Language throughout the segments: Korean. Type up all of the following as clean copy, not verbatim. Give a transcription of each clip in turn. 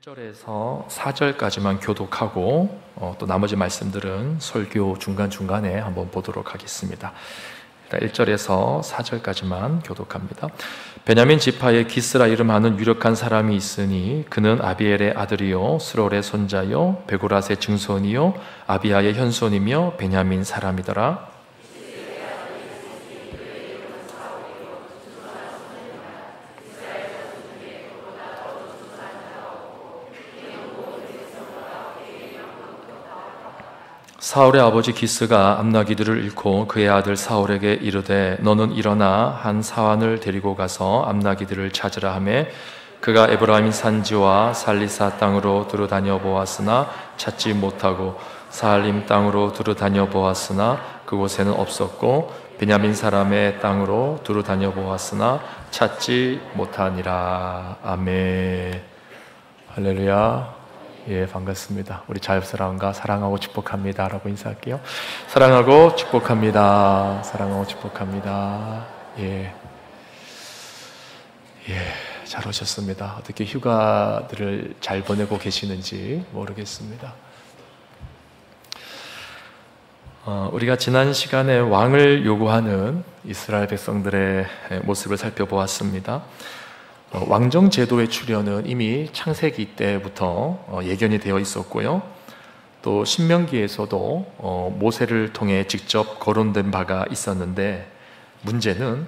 1절에서 4절까지만 교독하고 또 나머지 말씀들은 설교 중간중간에 한번 보도록 하겠습니다. 1절에서 4절까지만 교독합니다. 베냐민 지파의 기스라 이름하는 유력한 사람이 있으니 그는 아비엘의 아들이요 스롤의 손자요 베고랏의 증손이요 아비아의 현손이며 베냐민 사람이더라. 사울의 아버지 기스가 암나기들을 잃고 그의 아들 사울에게 이르되 너는 일어나 한 사환을 데리고 가서 암나기들을 찾으라 하매 그가 에브라임 산지와 살리사 땅으로 두루다녀 보았으나 찾지 못하고 사할림 땅으로 두루다녀 보았으나 그곳에는 없었고 베냐민 사람의 땅으로 두루다녀 보았으나 찾지 못하니라. 아멘. 할렐루야. 예, 반갑습니다. 우리 자옆사람과 사랑하고 축복합니다 라고 인사할게요. 사랑하고 축복합니다. 사랑하고 축복합니다. 예, 잘 오셨습니다. 어떻게 휴가들을 잘 보내고 계시는지 모르겠습니다. 우리가 지난 시간에 왕을 요구하는 이스라엘 백성들의 모습을 살펴보았습니다. 왕정 제도의 출현은 이미 창세기 때부터 예견이 되어 있었고요. 또 신명기에서도 모세를 통해 직접 거론된 바가 있었는데 문제는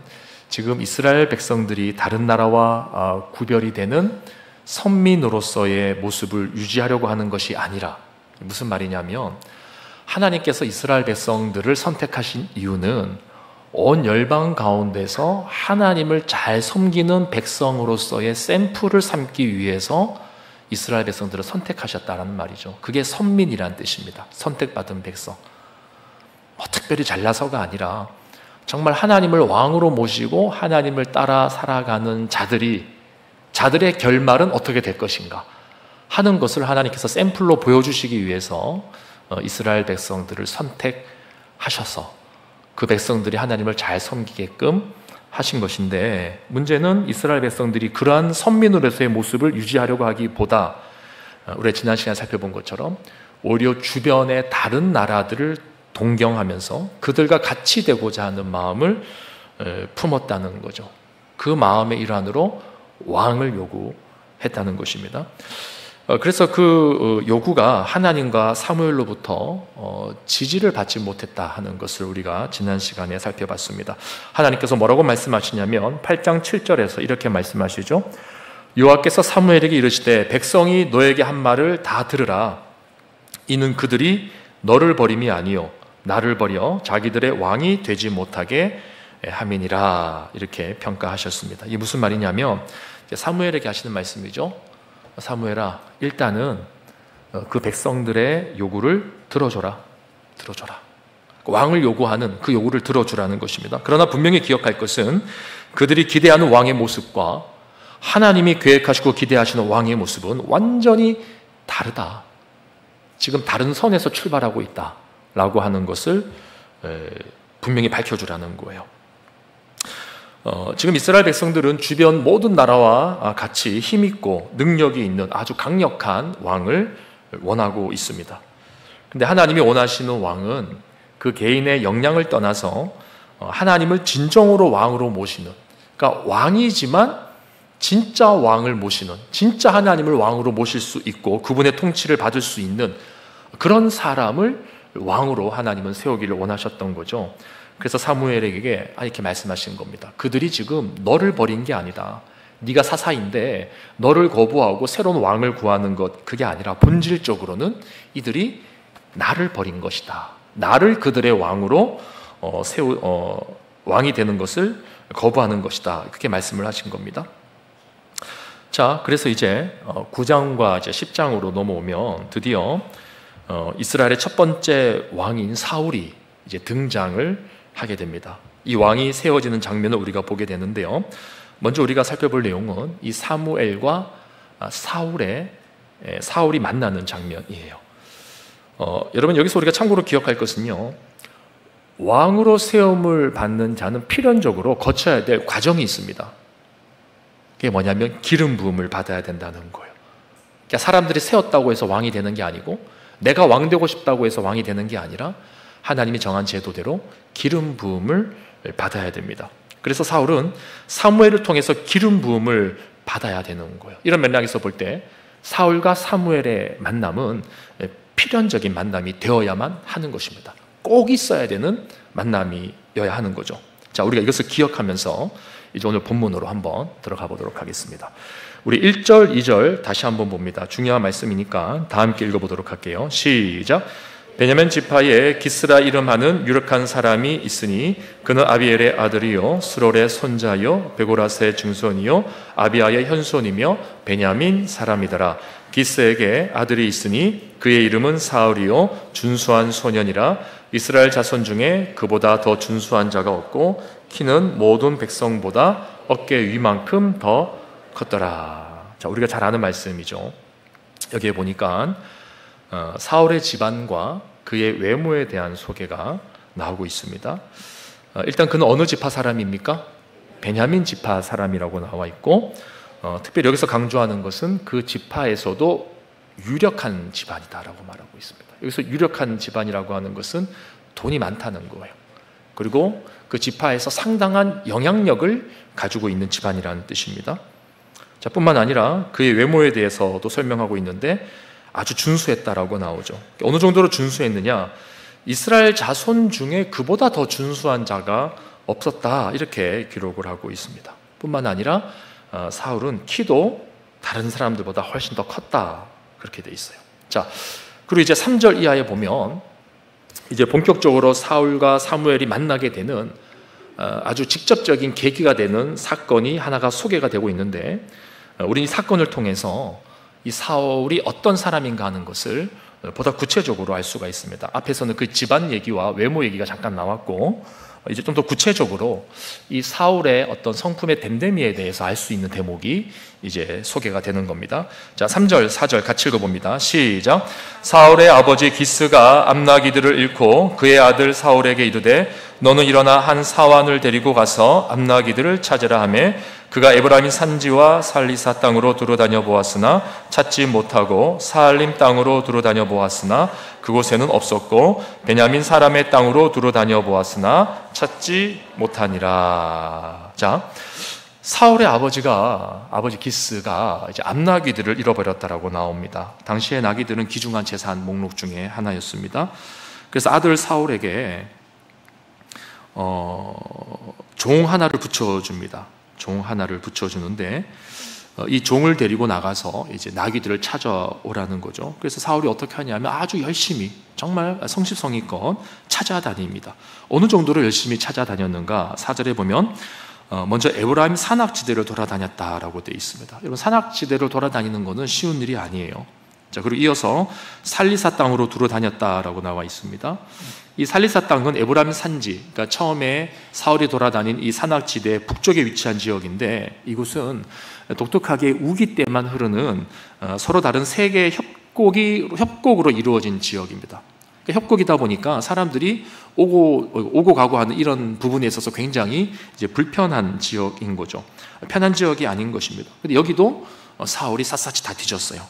지금 이스라엘 백성들이 다른 나라와 구별이 되는 선민으로서의 모습을 유지하려고 하는 것이 아니라, 무슨 말이냐면 하나님께서 이스라엘 백성들을 선택하신 이유는 온 열방 가운데서 하나님을 잘 섬기는 백성으로서의 샘플을 삼기 위해서 이스라엘 백성들을 선택하셨다는 말이죠. 그게 선민이라는 뜻입니다. 선택받은 백성. 특별히 잘나서가 아니라 정말 하나님을 왕으로 모시고 하나님을 따라 살아가는 자들의 결말은 어떻게 될 것인가 하는 것을 하나님께서 샘플로 보여주시기 위해서 이스라엘 백성들을 선택하셔서 그 백성들이 하나님을 잘 섬기게끔 하신 것인데, 문제는 이스라엘 백성들이 그러한 선민으로서의 모습을 유지하려고 하기보다 우리가 지난 시간에 살펴본 것처럼 오히려 주변의 다른 나라들을 동경하면서 그들과 같이 되고자 하는 마음을 품었다는 거죠. 그 마음의 일환으로 왕을 요구했다는 것입니다. 그래서 그 요구가 하나님과 사무엘로부터 지지를 받지 못했다 하는 것을 우리가 지난 시간에 살펴봤습니다. 하나님께서 뭐라고 말씀하시냐면 8장 7절에서 이렇게 말씀하시죠. 여호와께서 사무엘에게 이르시되 백성이 너에게 한 말을 다 들으라. 이는 그들이 너를 버림이 아니요 나를 버려 자기들의 왕이 되지 못하게 함이니라. 이렇게 평가하셨습니다. 이게 무슨 말이냐면 사무엘에게 하시는 말씀이죠. 사무엘아, 일단은 그 백성들의 요구를 들어줘라. 왕을 요구하는 그 요구를 들어주라는 것입니다. 그러나 분명히 기억할 것은 그들이 기대하는 왕의 모습과 하나님이 계획하시고 기대하시는 왕의 모습은 완전히 다르다. 지금 다른 선에서 출발하고 있다라고 하는 것을 분명히 밝혀주라는 거예요. 지금 이스라엘 백성들은 주변 모든 나라와 같이 힘있고 능력이 있는 아주 강력한 왕을 원하고 있습니다. 그런데 하나님이 원하시는 왕은 그 개인의 역량을 떠나서 하나님을 진정으로 왕으로 모시는, 그러니까 왕이지만 진짜 왕을 모시는, 진짜 하나님을 왕으로 모실 수 있고 그분의 통치를 받을 수 있는 그런 사람을 왕으로 하나님은 세우기를 원하셨던 거죠. 그래서 사무엘에게 이렇게 말씀하신 겁니다. 그들이 지금 너를 버린 게 아니다. 네가 사사인데 너를 거부하고 새로운 왕을 구하는 것, 그게 아니라 본질적으로는 이들이 나를 버린 것이다. 나를 그들의 왕으로 왕이 되는 것을 거부하는 것이다. 그렇게 말씀을 하신 겁니다. 자, 그래서 이제 9장과 이제 10장으로 넘어오면 드디어 이스라엘의 첫 번째 왕인 사울이 이제 등장을 하게 됩니다. 이 왕이 세워지는 장면을 우리가 보게 되는데요. 먼저 우리가 살펴볼 내용은 이 사무엘과 사울이 만나는 장면이에요. 여러분, 여기서 우리가 참고로 기억할 것은요, 왕으로 세움을 받는 자는 필연적으로 거쳐야 될 과정이 있습니다. 그게 뭐냐면 기름 부음을 받아야 된다는 거예요. 그러니까 사람들이 세웠다고 해서 왕이 되는 게 아니고 내가 왕 되고 싶다고 해서 왕이 되는 게 아니라 하나님이 정한 제도대로 기름 부음을 받아야 됩니다. 그래서 사울은 사무엘을 통해서 기름 부음을 받아야 되는 거예요. 이런 맥락에서 볼 때 사울과 사무엘의 만남은 필연적인 만남이 되어야만 하는 것입니다. 꼭 있어야 되는 만남이어야 하는 거죠. 자, 우리가 이것을 기억하면서 이제 오늘 본문으로 한번 들어가 보도록 하겠습니다. 우리 1절, 2절 다시 한번 봅니다. 중요한 말씀이니까 다 함께 읽어보도록 할게요. 시작. 베냐민 지파에 기스라 이름하는 유력한 사람이 있으니 그는 아비엘의 아들이요 스롤의 손자요 베고라스의 증손이요 아비아의 현손이며 베냐민 사람이더라. 기스에게 아들이 있으니 그의 이름은 사울이요 준수한 소년이라. 이스라엘 자손 중에 그보다 더 준수한 자가 없고 키는 모든 백성보다 어깨 위만큼 더 컸더라. 자, 우리가 잘 아는 말씀이죠. 여기에 보니까 사울의 집안과 그의 외모에 대한 소개가 나오고 있습니다. 일단 그는 어느 지파 사람입니까? 베냐민 지파 사람이라고 나와 있고 특별히 여기서 강조하는 것은 그 지파에서도 유력한 집안이다라고 말하고 있습니다. 여기서 유력한 집안이라고 하는 것은 돈이 많다는 거예요. 그리고 그 지파에서 상당한 영향력을 가지고 있는 집안이라는 뜻입니다. 자, 뿐만 아니라 그의 외모에 대해서도 설명하고 있는데 아주 준수했다라고 나오죠. 어느 정도로 준수했느냐? 이스라엘 자손 중에 그보다 더 준수한 자가 없었다, 이렇게 기록을 하고 있습니다. 뿐만 아니라 사울은 키도 다른 사람들보다 훨씬 더 컸다, 그렇게 돼 있어요. 자, 그리고 이제 3절 이하에 보면 이제 본격적으로 사울과 사무엘이 만나게 되는 아주 직접적인 계기가 되는 사건이 하나가 소개가 되고 있는데, 우리는 이 사건을 통해서 이 사울이 어떤 사람인가 하는 것을 보다 구체적으로 알 수가 있습니다. 앞에서는 그 집안 얘기와 외모 얘기가 잠깐 나왔고, 이제 좀 더 구체적으로 이 사울의 어떤 성품의 됨됨이에 대해서 알 수 있는 대목이 이제 소개가 되는 겁니다. 자, 3절, 4절 같이 읽어봅니다. 시작. 사울의 아버지 기스가 암나기들을 잃고 그의 아들 사울에게 이르되 너는 일어나 한 사환을 데리고 가서 암나기들을 찾으라 하며 그가 에브라임 산지와 살리사 땅으로 두루다녀 보았으나 찾지 못하고 사알림 땅으로 두루다녀 보았으나 그곳에는 없었고 베냐민 사람의 땅으로 두루다녀 보았으나 찾지 못하니라. 자, 사울의 아버지 기스가 이제 암나귀들을 잃어버렸다라고 나옵니다. 당시의 나귀들은 귀중한 재산 목록 중에 하나였습니다. 그래서 아들 사울에게 종 하나를 붙여줍니다. 종 하나를 붙여주는데 이 종을 데리고 나가서 이제 나귀들을 찾아오라는 거죠. 그래서 사울이 어떻게 하냐면 아주 열심히 정말 성실성의껏 찾아다닙니다. 어느 정도로 열심히 찾아다녔는가? 4절에 보면 먼저 에브라임 산악지대를 돌아다녔다라고 되어 있습니다. 여러분, 산악지대를 돌아다니는 것은 쉬운 일이 아니에요. 자, 그리고 이어서 살리사 땅으로 두루다녔다라고 나와 있습니다. 이 살리사 땅은 에브라임 산지, 그러니까 처음에 사울이 돌아다닌 이 산악지대 북쪽에 위치한 지역인데, 이곳은 독특하게 우기 때만 흐르는 서로 다른 세 개의 협곡으로 이루어진 지역입니다. 그러니까 협곡이다 보니까 사람들이 오고 가고 하는 이런 부분에 있어서 굉장히 이제 불편한 지역인 거죠. 편한 지역이 아닌 것입니다. 근데 여기도 사울이 샅샅이 다 뒤졌어요.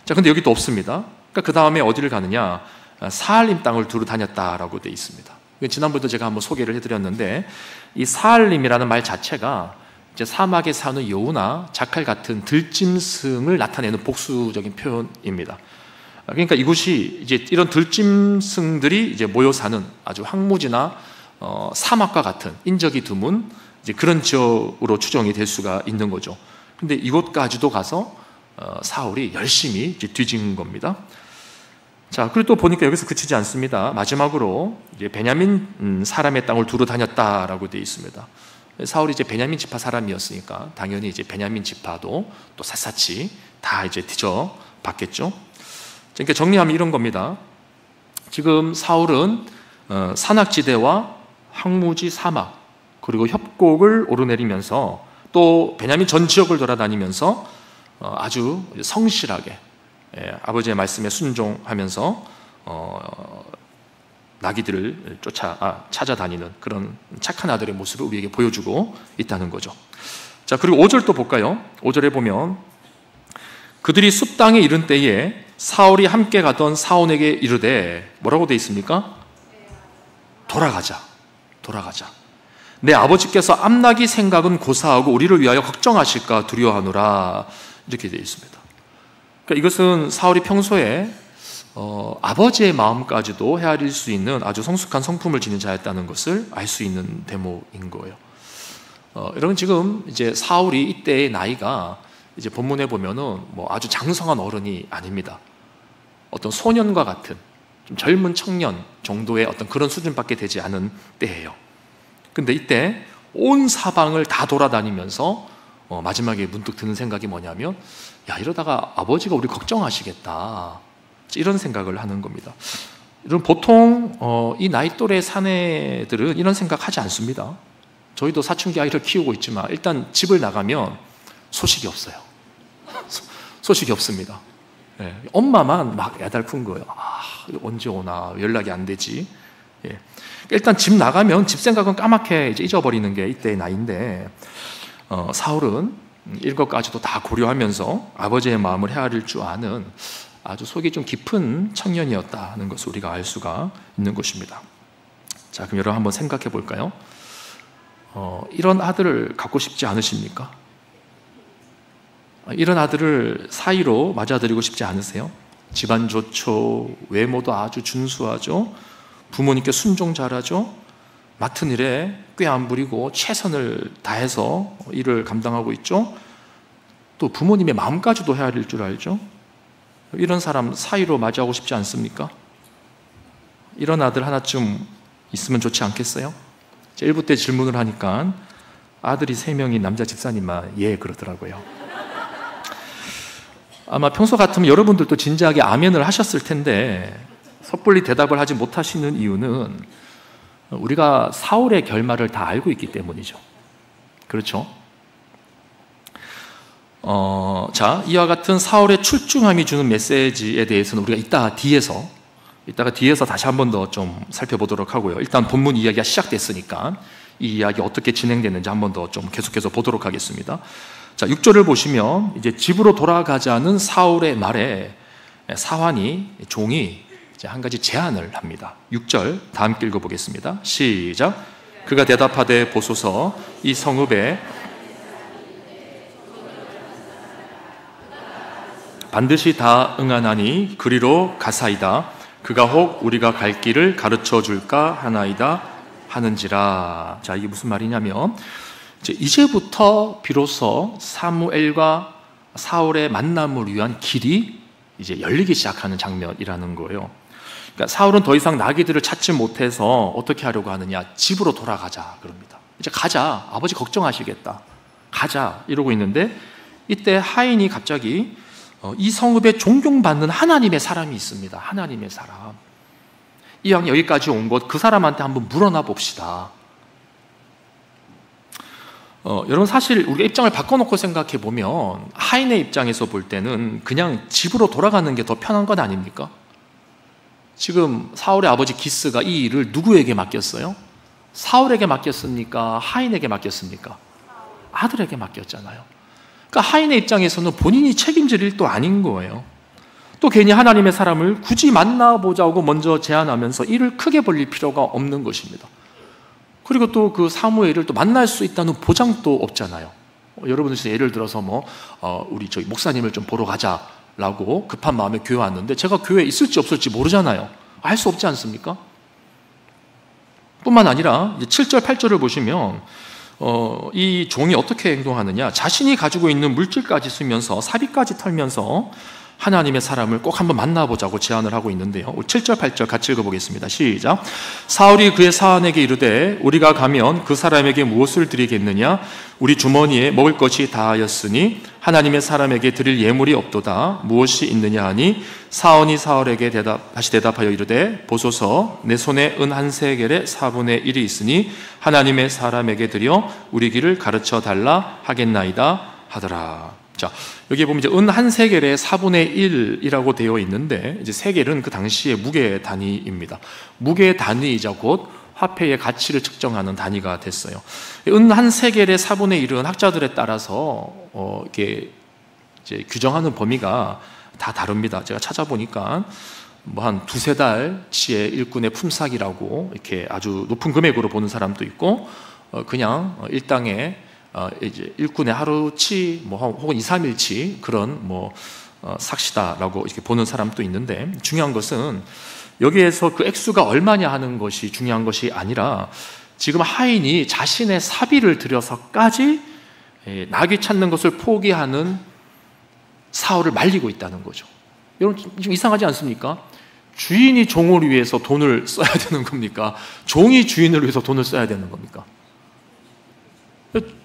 자, 근데 여기도 없습니다. 그러니까 그 다음에 어디를 가느냐? 사알림 땅을 두루 다녔다라고 되어 있습니다. 지난번에도 제가 한번 소개를 해드렸는데, 이 사알림이라는 말 자체가 이제 사막에 사는 여우나 자칼 같은 들짐승을 나타내는 복수적인 표현입니다. 그러니까 이곳이 이제 이런 들짐승들이 이제 모여 사는 아주 황무지나 사막과 같은 인적이 드문 이제 그런 지역으로 추정이 될 수가 있는 거죠. 근데 이곳까지도 가서 사울이 열심히 이제 뒤진 겁니다. 자, 그리고 또 보니까 여기서 그치지 않습니다. 마지막으로 이제 베냐민 사람의 땅을 두루 다녔다라고 되어 있습니다. 사울이 이제 베냐민 지파 사람이었으니까 당연히 이제 베냐민 지파도 또 샅샅이 다 이제 뒤져 봤겠죠. 그러니까 정리하면 이런 겁니다. 지금 사울은 산악지대와 황무지 사막 그리고 협곡을 오르내리면서 또 베냐민 전 지역을 돌아다니면서 아주 성실하게 아버지의 말씀에 순종하면서 나귀들을 찾아다니는 그런 착한 아들의 모습을 우리에게 보여주고 있다는 거죠. 자, 그리고 5절 또 볼까요? 5절에 보면 그들이 숲 땅에 이른 때에 사울이 함께 가던 사온에게 이르되 뭐라고 돼 있습니까? 돌아가자. 내 아버지께서 암나기 생각은 고사하고 우리를 위하여 걱정하실까 두려워하노라. 이렇게 되어 있습니다. 그러니까 이것은 사울이 평소에 아버지의 마음까지도 헤아릴 수 있는 아주 성숙한 성품을 지닌 자였다는 것을 알 수 있는 대목인 거예요. 여러분, 지금 이제 사울이 이때의 나이가 이제 본문에 보면은 뭐 아주 장성한 어른이 아닙니다. 어떤 소년과 같은 좀 젊은 청년 정도의 어떤 그런 수준밖에 되지 않은 때예요. 근데 이때 온 사방을 다 돌아다니면서 마지막에 문득 드는 생각이 뭐냐면, 야, 이러다가 아버지가 우리 걱정하시겠다, 이런 생각을 하는 겁니다. 여러분, 보통 이 나이 또래 사내들은 이런 생각 하지 않습니다. 저희도 사춘기 아이를 키우고 있지만 일단 집을 나가면 소식이 없어요. 소식이 없습니다. 예, 엄마만 막 애달픈 거예요. 언제 오나, 연락이 안 되지. 예. 일단 집 나가면 집 생각은 까맣게 이제 잊어버리는 게 이때의 나이인데, 사울은 이것까지도 다 고려하면서 아버지의 마음을 헤아릴 줄 아는 아주 속이 좀 깊은 청년이었다는 것을 우리가 알 수가 있는 것입니다. 자, 그럼 여러분 한번 생각해 볼까요? 이런 아들을 갖고 싶지 않으십니까? 이런 아들을 사이로 맞아들이고 싶지 않으세요? 집안 좋죠, 외모도 아주 준수하죠, 부모님께 순종 잘하죠, 맡은 일에 꽤 안 부리고 최선을 다해서 일을 감당하고 있죠, 또 부모님의 마음까지도 헤아릴 줄 알죠. 이런 사람 사이로 맞이하고 싶지 않습니까? 이런 아들 하나쯤 있으면 좋지 않겠어요? 1부 때 질문을 하니까 아들이 3명인 남자 집사님만 예 그러더라고요. 아마 평소 같으면 여러분들도 진지하게 아멘을 하셨을 텐데 섣불리 대답을 하지 못하시는 이유는 우리가 사울의 결말을 다 알고 있기 때문이죠. 그렇죠? 자, 이와 같은 사울의 출중함이 주는 메시지에 대해서는 우리가 이따가 뒤에서 다시 한 번 더 좀 살펴보도록 하고요. 일단 본문 이야기가 시작됐으니까 이 이야기 어떻게 진행됐는지 한 번 더 좀 계속해서 보도록 하겠습니다. 자, 6절을 보시면 이제 집으로 돌아가자는 사울의 말에 사환이, 종이 이제 한 가지 제안을 합니다. 6절 다 함께 읽어보겠습니다. 시작. 그가 대답하되 보소서, 이 성읍에 반드시 다 응하나니 그리로 가사이다. 그가 혹 우리가 갈 길을 가르쳐 줄까 하나이다 하는지라. 자, 이게 무슨 말이냐면 이제부터 비로소 사무엘과 사울의 만남을 위한 길이 이제 열리기 시작하는 장면이라는 거예요. 그러니까 사울은 더 이상 나귀들을 찾지 못해서 어떻게 하려고 하느냐, 집으로 돌아가자 그럽니다. 이제 가자, 아버지 걱정하시겠다, 가자 이러고 있는데 이때 하인이 갑자기 이 성읍에 존경받는 하나님의 사람이 있습니다. 하나님의 사람. 이왕 여기까지 온 것, 그 사람한테 한번 물어나 봅시다. 여러분, 사실 우리가 입장을 바꿔놓고 생각해 보면 하인의 입장에서 볼 때는 그냥 집으로 돌아가는 게 더 편한 것 아닙니까? 지금 사울의 아버지 기스가 이 일을 누구에게 맡겼어요? 사울에게 맡겼습니까? 하인에게 맡겼습니까? 아들에게 맡겼잖아요. 그러니까 하인의 입장에서는 본인이 책임질 일도 아닌 거예요. 또 괜히 하나님의 사람을 굳이 만나보자고 먼저 제안하면서 일을 크게 벌릴 필요가 없는 것입니다. 그리고 또 그 사무엘을 또 만날 수 있다는 보장도 없잖아요. 여러분들 예를 들어서 우리 저희 목사님을 좀 보러 가자라고 급한 마음에 교회 왔는데 제가 교회에 있을지 없을지 모르잖아요. 알 수 없지 않습니까? 뿐만 아니라 7절, 8절을 보시면 이 종이 어떻게 행동하느냐, 자신이 가지고 있는 물질까지 쓰면서 사비까지 털면서 하나님의 사람을 꼭 한번 만나보자고 제안을 하고 있는데요. 7절, 8절 같이 읽어보겠습니다. 시작. 사울이 그의 사환에게 이르되 우리가 가면 그 사람에게 무엇을 드리겠느냐? 우리 주머니에 먹을 것이 다하였으니 하나님의 사람에게 드릴 예물이 없도다. 무엇이 있느냐 하니 사원이 사울에게 다시 대답하여 이르되 보소서, 내 손에 은 한 세겔의 4분의 1이 있으니 하나님의 사람에게 드려 우리 길을 가르쳐 달라 하겠나이다 하더라. 자, 여기 보면 이제 은 한 세겔의 4분의 1이라고 되어 있는데, 이제 세겔은 그 당시의 무게 단위입니다. 무게 단위이자 곧 화폐의 가치를 측정하는 단위가 됐어요. 은 한 세겔의 4분의 1은 학자들에 따라서 이게 이제 규정하는 범위가 다 다릅니다. 제가 찾아보니까 뭐 한 두세 달치의 일꾼의 품삯이라고 이렇게 아주 높은 금액으로 보는 사람도 있고, 그냥 일당에 이제 일꾼의 하루치 뭐 혹은 2, 3일치 그런 뭐 삭시다라고 이렇게 보는 사람도 있는데, 중요한 것은 여기에서 그 액수가 얼마냐 하는 것이 중요한 것이 아니라 지금 하인이 자신의 사비를 들여서까지 나귀 찾는 것을 포기하는 사울을 말리고 있다는 거죠. 여러분 좀 이상하지 않습니까? 주인이 종을 위해서 돈을 써야 되는 겁니까? 종이 주인을 위해서 돈을 써야 되는 겁니까?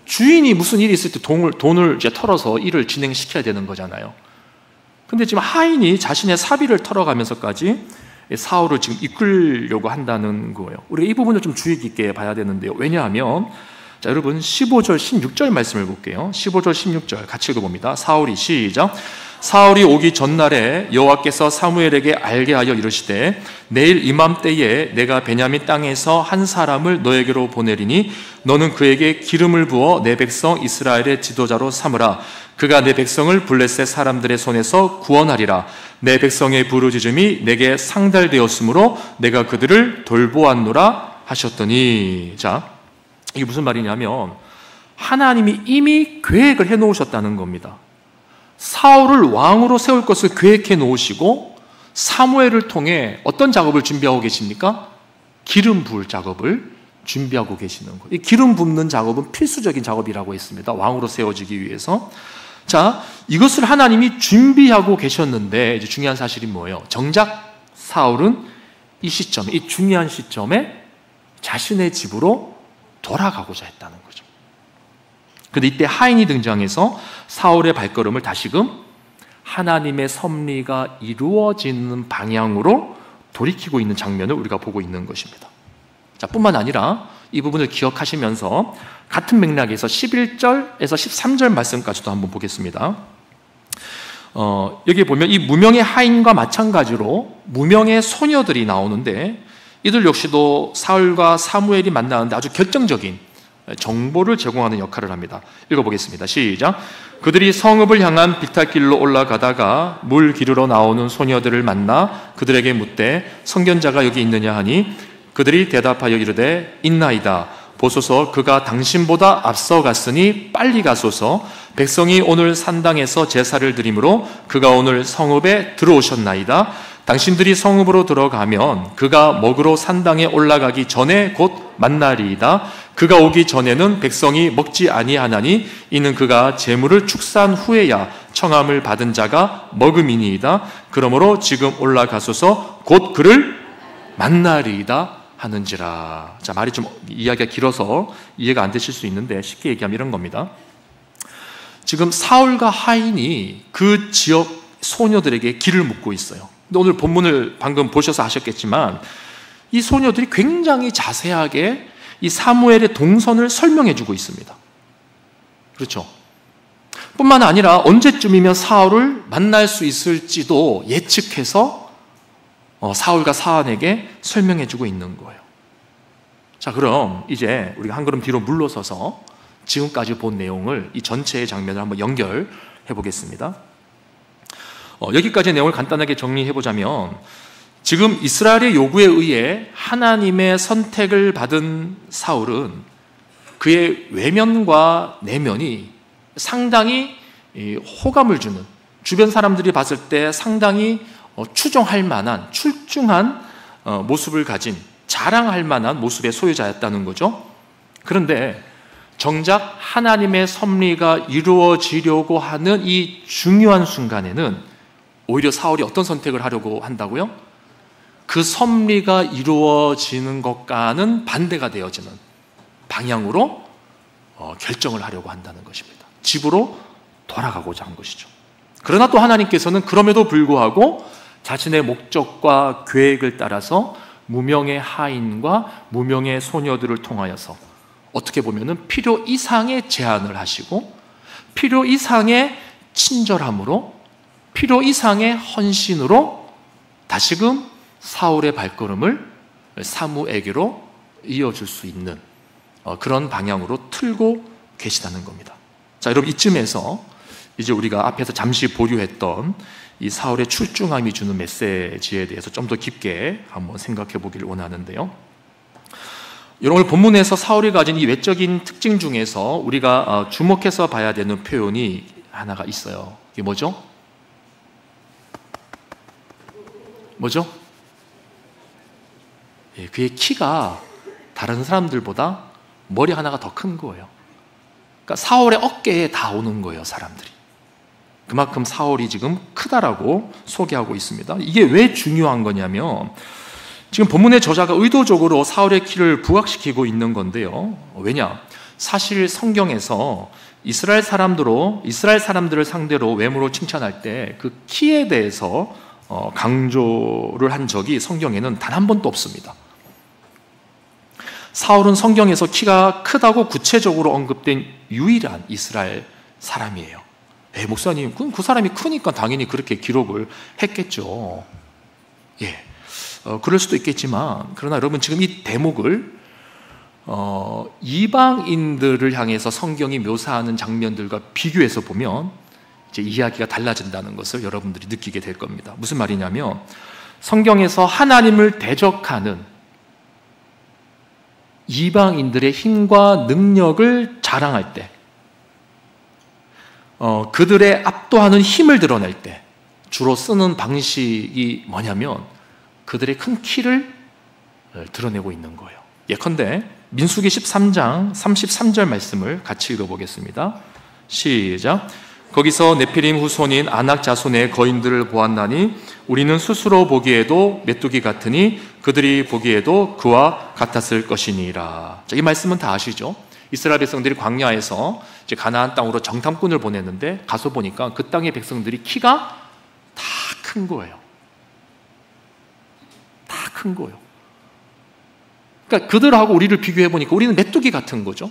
주인이 무슨 일이 있을 때 돈을 이제 털어서 일을 진행시켜야 되는 거잖아요. 근데 지금 하인이 자신의 사비를 털어가면서까지 사울을 지금 이끌려고 한다는 거예요. 우리가 이 부분을 좀 주의 깊게 봐야 되는데요. 왜냐하면 자, 여러분 15절 16절 말씀을 볼게요. 15절 16절 같이 읽어봅니다. 사울이 시작. 사울이 오기 전날에 여호와께서 사무엘에게 알게 하여 이르시되 내일 이맘때에 내가 베냐민 땅에서 한 사람을 너에게로 보내리니 너는 그에게 기름을 부어 내 백성 이스라엘의 지도자로 삼으라. 그가 내 백성을 블레셋 사람들의 손에서 구원하리라. 내 백성의 부르짖음이 내게 상달되었으므로 내가 그들을 돌보았노라 하셨더니, 자, 이게 무슨 말이냐면 하나님이 이미 계획을 해놓으셨다는 겁니다. 사울을 왕으로 세울 것을 계획해 놓으시고 사무엘을 통해 어떤 작업을 준비하고 계십니까? 기름 부을 작업을 준비하고 계시는 거예요. 이 기름 붓는 작업은 필수적인 작업이라고 했습니다. 왕으로 세워지기 위해서. 자, 이것을 하나님이 준비하고 계셨는데 이제 중요한 사실이 뭐예요? 정작 사울은 이 시점에, 이 중요한 시점에 자신의 집으로 돌아가고자 했다는 거죠. 그런데 이때 하인이 등장해서 사울의 발걸음을 다시금 하나님의 섭리가 이루어지는 방향으로 돌이키고 있는 장면을 우리가 보고 있는 것입니다. 자, 뿐만 아니라 이 부분을 기억하시면서 같은 맥락에서 11절에서 13절 말씀까지도 한번 보겠습니다. 여기 보면 이 무명의 하인과 마찬가지로 무명의 소녀들이 나오는데, 이들 역시도 사울과 사무엘이 만나는데 아주 결정적인 정보를 제공하는 역할을 합니다. 읽어보겠습니다. 시작. 그들이 성읍을 향한 비탈길로 올라가다가 물 기르러 나오는 소녀들을 만나 그들에게 묻되 선견자가 여기 있느냐 하니 그들이 대답하여 이르되 있나이다. 보소서 그가 당신보다 앞서 갔으니 빨리 가소서. 백성이 오늘 산당에서 제사를 드리므로 그가 오늘 성읍에 들어오셨나이다. 당신들이 성읍으로 들어가면 그가 먹으러 산당에 올라가기 전에 곧 만나리이다. 그가 오기 전에는 백성이 먹지 아니하나니 이는 그가 재물을 축사한 후에야 청함을 받은 자가 먹음이니이다. 그러므로 지금 올라가소서 곧 그를 만나리이다 하는지라. 자, 말이 좀 이야기가 길어서 이해가 안 되실 수 있는데 쉽게 얘기하면 이런 겁니다. 지금 사울과 하인이 그 지역 소녀들에게 길을 묻고 있어요. 근데 오늘 본문을 방금 보셔서 아셨겠지만 이 소녀들이 굉장히 자세하게 이 사무엘의 동선을 설명해 주고 있습니다. 그렇죠? 뿐만 아니라 언제쯤이면 사울을 만날 수 있을지도 예측해서 사울과 사안에게 설명해 주고 있는 거예요. 자, 그럼 이제 우리가 한 걸음 뒤로 물러서서 지금까지 본 내용을 이 전체의 장면을 한번 연결해 보겠습니다. 여기까지의 내용을 간단하게 정리해 보자면, 지금 이스라엘의 요구에 의해 하나님의 선택을 받은 사울은 그의 외면과 내면이 상당히 호감을 주는, 주변 사람들이 봤을 때 상당히 추종할 만한, 출중한 모습을 가진, 자랑할 만한 모습의 소유자였다는 거죠. 그런데 정작 하나님의 섭리가 이루어지려고 하는 이 중요한 순간에는 오히려 사울이 어떤 선택을 하려고 한다고요? 그 섭리가 이루어지는 것과는 반대가 되어지는 방향으로 결정을 하려고 한다는 것입니다. 집으로 돌아가고자 한 것이죠. 그러나 또 하나님께서는 그럼에도 불구하고 자신의 목적과 계획을 따라서 무명의 하인과 무명의 소녀들을 통하여서 어떻게 보면은 필요 이상의 제안을 하시고 필요 이상의 친절함으로 필요 이상의 헌신으로 다시금 사울의 발걸음을 사무에게로 이어줄 수 있는 그런 방향으로 틀고 계시다는 겁니다. 자, 여러분 이쯤에서 이제 우리가 앞에서 잠시 보류했던 이 사울의 출중함이 주는 메시지에 대해서 좀 더 깊게 한번 생각해 보기를 원하는데요. 오늘 본문에서 사울이 가진 이 외적인 특징 중에서 우리가 주목해서 봐야 되는 표현이 하나가 있어요. 이게 뭐죠? 뭐죠? 예, 그의 키가 다른 사람들보다 머리 하나가 더 큰 거예요. 그러니까 사울의 어깨에 다 오는 거예요, 사람들이. 그만큼 사울이 지금 크다라고 소개하고 있습니다. 이게 왜 중요한 거냐면 지금 본문의 저자가 의도적으로 사울의 키를 부각시키고 있는 건데요. 왜냐? 사실 성경에서 이스라엘 사람들을 상대로 외모로 칭찬할 때 그 키에 대해서 강조를 한 적이 성경에는 단 한 번도 없습니다. 사울은 성경에서 키가 크다고 구체적으로 언급된 유일한 이스라엘 사람이에요. 목사님, 그 사람이 크니까 당연히 그렇게 기록을 했겠죠. 예, 그럴 수도 있겠지만, 그러나 여러분 지금 이 대목을 이방인들을 향해서 성경이 묘사하는 장면들과 비교해서 보면 이제 이야기가 달라진다는 것을 여러분들이 느끼게 될 겁니다. 무슨 말이냐면 성경에서 하나님을 대적하는 이방인들의 힘과 능력을 자랑할 때, 그들의 압도하는 힘을 드러낼 때 주로 쓰는 방식이 뭐냐면 그들의 큰 키를 드러내고 있는 거예요. 예컨대 민수기 13장 33절 말씀을 같이 읽어보겠습니다. 시작. 거기서 네피림 후손인 아낙 자손의 거인들을 보았나니 우리는 스스로 보기에도 메뚜기 같으니 그들이 보기에도 그와 같았을 것이니라. 자, 이 말씀은 다 아시죠? 이스라엘 백성들이 광야에서 이제 가나안 땅으로 정탐꾼을 보냈는데 가서 보니까 그 땅의 백성들이 키가 다 큰 거예요. 다 큰 거예요. 그러니까 그들하고 우리를 비교해 보니까 우리는 메뚜기 같은 거죠.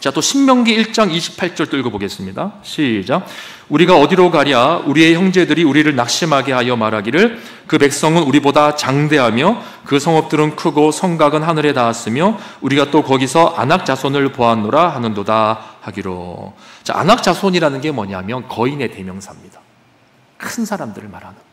자, 또 신명기 1장 28절 또 읽어보겠습니다. 시작. 우리가 어디로 가랴? 우리의 형제들이 우리를 낙심하게 하여 말하기를 그 백성은 우리보다 장대하며 그 성읍들은 크고 성곽은 하늘에 닿았으며 우리가 또 거기서 아낙 자손을 보았노라 하는도다 하기로. 자, 아낙 자손이라는 게 뭐냐면 거인의 대명사입니다. 큰 사람들을 말하는 거예요.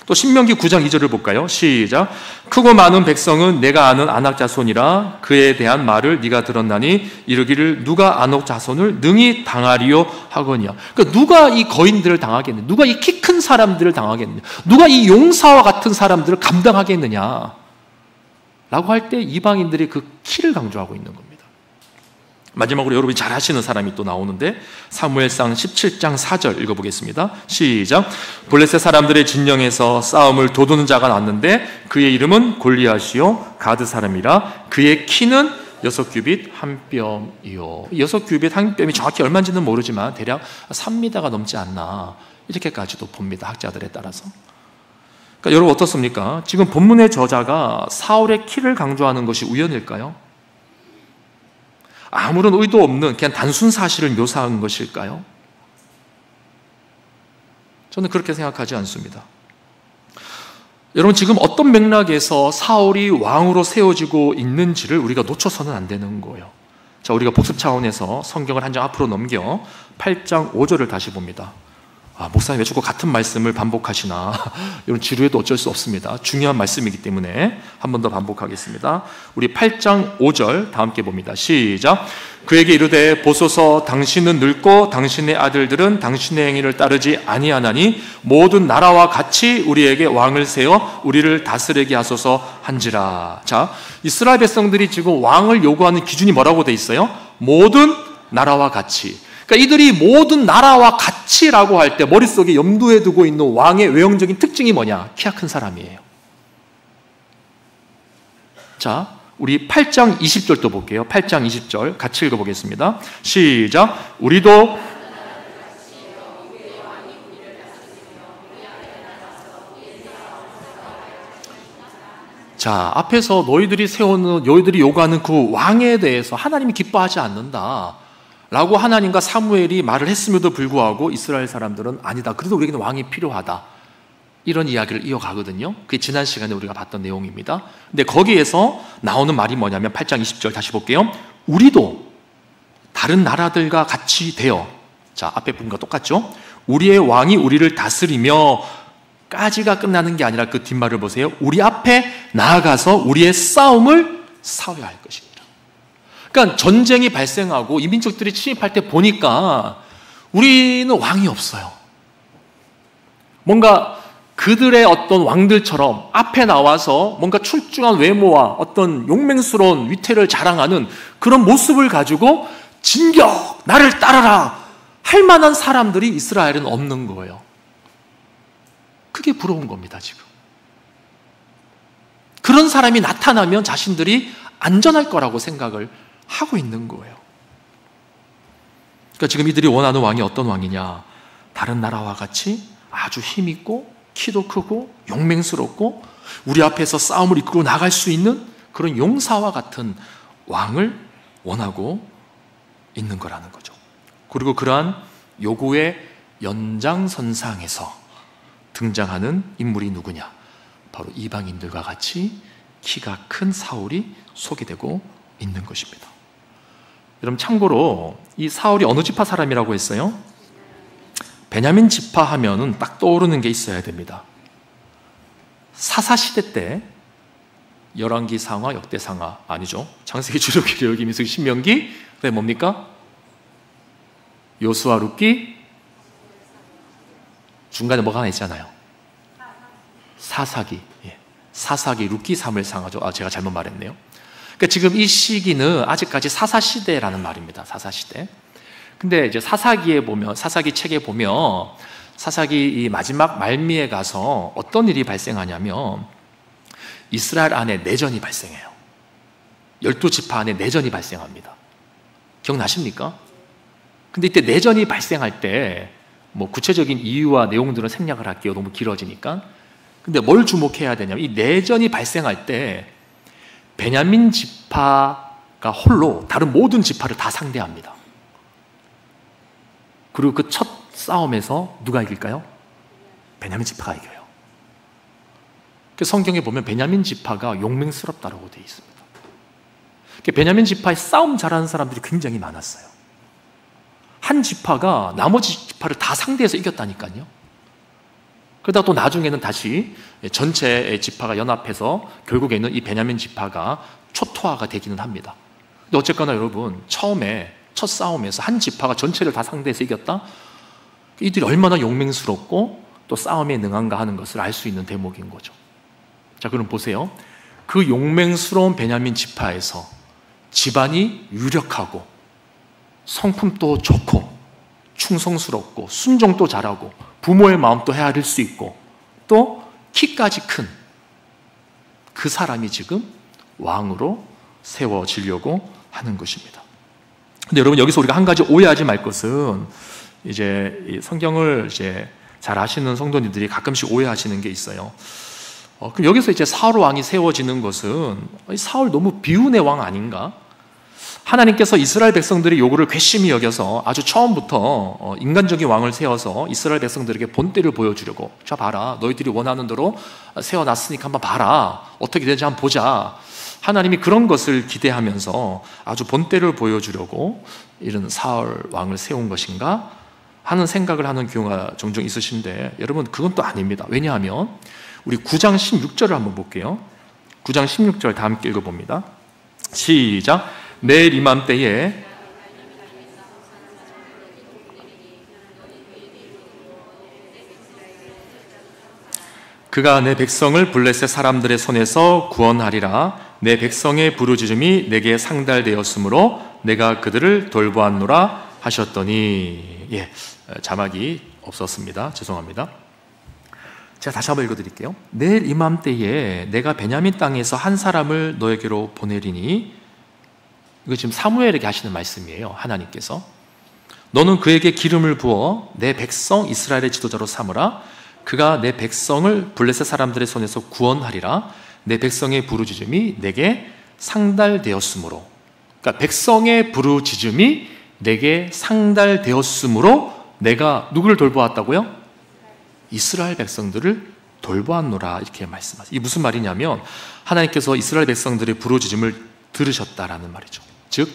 또 신명기 9장 2절을 볼까요? 시작. 크고 많은 백성은 내가 아는 아낙 자손이라 그에 대한 말을 네가 들었나니 이르기를 누가 아낙 자손을 능히 당하리요 하거니와. 그러니까 누가 이 거인들을 당하겠느냐? 누가 이 키 큰 사람들을 당하겠느냐? 누가 이 용사와 같은 사람들을 감당하겠느냐? 라고 할 때 이방인들이 그 키를 강조하고 있는 겁니다. 마지막으로 여러분이 잘 아시는 사람이 또 나오는데 사무엘상 17장 4절 읽어보겠습니다. 시작. 블레셋 사람들의 진영에서 싸움을 도두는 자가 났는데 그의 이름은 골리앗이요 가드 사람이라 그의 키는 6규빗 한 뼘이요. 6규빗 한 뼘이 정확히 얼마인지는 모르지만 대략 3m가 넘지 않나 이렇게까지도 봅니다. 학자들에 따라서. 그러니까 여러분 어떻습니까? 지금 본문의 저자가 사울의 키를 강조하는 것이 우연일까요? 아무런 의도 없는 그냥 단순 사실을 묘사한 것일까요? 저는 그렇게 생각하지 않습니다. 여러분 지금 어떤 맥락에서 사울이 왕으로 세워지고 있는지를 우리가 놓쳐서는 안 되는 거예요. 자, 우리가 복습 차원에서 성경을 한 장 앞으로 넘겨 8장 5절을 다시 봅니다. 목사님 왜 자꾸 같은 말씀을 반복하시나? 이런 지루해도 어쩔 수 없습니다. 중요한 말씀이기 때문에 한 번 더 반복하겠습니다. 우리 8장 5절 다 함께 봅니다. 시작. 그에게 이르되 보소서 당신은 늙고 당신의 아들들은 당신의 행위를 따르지 아니하나니 모든 나라와 같이 우리에게 왕을 세워 우리를 다스리게 하소서 한지라. 자, 이스라엘 백성들이 지금 왕을 요구하는 기준이 뭐라고 돼 있어요? 모든 나라와 같이. 그러니까 이들이 모든 나라와 같이라고 할 때 머릿속에 염두에 두고 있는 왕의 외형적인 특징이 뭐냐? 키가 큰 사람이에요. 자, 우리 8장 20절도 볼게요. 8장 20절 같이 읽어보겠습니다. 시작. 우리도 자, 앞에서 너희들이 요구하는 그 왕에 대해서 하나님이 기뻐하지 않는다 라고 하나님과 사무엘이 말을 했음에도 불구하고 이스라엘 사람들은 아니다, 그래도 우리에게는 왕이 필요하다, 이런 이야기를 이어가거든요. 그게 지난 시간에 우리가 봤던 내용입니다. 근데 거기에서 나오는 말이 뭐냐면 8장 20절 다시 볼게요. 우리도 다른 나라들과 같이 되어, 자, 앞에 부분과 똑같죠? 우리의 왕이 우리를 다스리며 까지가 끝나는 게 아니라 그 뒷말을 보세요. 우리 앞에 나아가서 우리의 싸움을 싸워야 할 것입니다. 그러니까 전쟁이 발생하고 이민족들이 침입할 때 보니까 우리는 왕이 없어요. 뭔가 그들의 어떤 왕들처럼 앞에 나와서 뭔가 출중한 외모와 어떤 용맹스러운 위태를 자랑하는 그런 모습을 가지고 진격! 나를 따르라! 할 만한 사람들이 이스라엘은 없는 거예요. 그게 부러운 겁니다, 지금. 그런 사람이 나타나면 자신들이 안전할 거라고 생각을 하고 있는 거예요. 그러니까 지금 이들이 원하는 왕이 어떤 왕이냐? 다른 나라와 같이 아주 힘있고 키도 크고 용맹스럽고 우리 앞에서 싸움을 이끌고 나갈 수 있는 그런 용사와 같은 왕을 원하고 있는 거라는 거죠. 그리고 그러한 요구의 연장선상에서 등장하는 인물이 누구냐? 바로 이방인들과 같이 키가 큰 사울이 소개되고 있는 것입니다. 여러분, 참고로 이 사울이 어느 지파 사람이라고 했어요? 베냐민 지파 하면은 딱 떠오르는 게 있어야 됩니다. 사사시대 때 열왕기 상하, 역대상하 아니죠. 창세기, 출애굽기, 레위기, 민수기, 신명기, 그다음에 뭡니까? 요수아, 룻기, 중간에 뭐가 하나 있잖아요. 사사기, 사사기, 룻기, 사무엘, 상하죠. 제가 잘못 말했네요. 그러니까 지금 이 시기는 아직까지 사사시대라는 말입니다. 사사시대. 근데 이제 사사기에 보면, 사사기 책에 보면 사사기 이 마지막 말미에 가서 어떤 일이 발생하냐면 이스라엘 안에 내전이 발생해요. 12지파 안에 내전이 발생합니다. 기억나십니까? 근데 이때 내전이 발생할 때 뭐 구체적인 이유와 내용들은 생략을 할게요. 너무 길어지니까. 근데 뭘 주목해야 되냐면 이 내전이 발생할 때 베냐민 지파가 홀로 다른 모든 지파를 다 상대합니다. 그리고 그 첫 싸움에서 누가 이길까요? 베냐민 지파가 이겨요. 성경에 보면 베냐민 지파가 용맹스럽다라고 되어 있습니다. 베냐민 지파에 싸움 잘하는 사람들이 굉장히 많았어요. 한 지파가 나머지 지파를 다 상대해서 이겼다니까요. 그러다가 또 나중에는 다시 전체 지파가 연합해서 결국에는 이 베냐민 지파가 초토화가 되기는 합니다. 근데 어쨌거나 여러분, 처음에 첫 싸움에서 한 지파가 전체를 다 상대해서 이겼다? 이들이 얼마나 용맹스럽고 또 싸움에 능한가 하는 것을 알 수 있는 대목인 거죠. 자, 그럼 보세요. 그 용맹스러운 베냐민 지파에서 집안이 유력하고 성품도 좋고 충성스럽고 순종도 잘하고 부모의 마음도 헤아릴 수 있고 또 키까지 큰 그 사람이 지금 왕으로 세워지려고 하는 것입니다. 근데 여러분, 여기서 우리가 한 가지 오해하지 말 것은, 이제 성경을 이제 잘 아시는 성도님들이 가끔씩 오해하시는 게 있어요. 그럼 여기서 이제 사울 왕이 세워지는 것은 사울 너무 비운의 왕 아닌가? 하나님께서 이스라엘 백성들의 요구를 괘씸히 여겨서 아주 처음부터 인간적인 왕을 세워서 이스라엘 백성들에게 본때를 보여주려고, 자 봐라, 너희들이 원하는 대로 세워놨으니까 한번 봐라, 어떻게 되는지 한번 보자. 하나님이 그런 것을 기대하면서 아주 본때를 보여주려고 이런 사울 왕을 세운 것인가 하는 생각을 하는 경우가 종종 있으신데, 여러분, 그건 또 아닙니다. 왜냐하면 우리 9장 16절을 한번 볼게요. 9장 16절 다 함께 읽어봅니다. 시작. 내일 이맘때에 그가 내 백성을 블레셋 사람들의 손에서 구원하리라. 내 백성의 부르짖음이 내게 상달되었으므로 내가 그들을 돌보았노라 하셨더니. 자막이 없었습니다. 죄송합니다. 제가 다시 한번 읽어드릴게요. 내일 이맘때에 내가 베냐민 땅에서 한 사람을 너에게로 보내리니, 이거 지금 사무엘에게 하시는 말씀이에요. 하나님께서 너는 그에게 기름을 부어 내 백성 이스라엘의 지도자로 삼으라. 그가 내 백성을 블레셋 사람들의 손에서 구원하리라. 내 백성의 부르짖음이 내게 상달되었으므로. 그러니까 백성의 부르짖음이 내게 상달되었으므로 내가 누구를 돌보았다고요? 이스라엘 백성들을 돌보았노라, 이렇게 말씀하세요. 이게 무슨 말이냐면 하나님께서 이스라엘 백성들의 부르짖음을 들으셨다라는 말이죠. 즉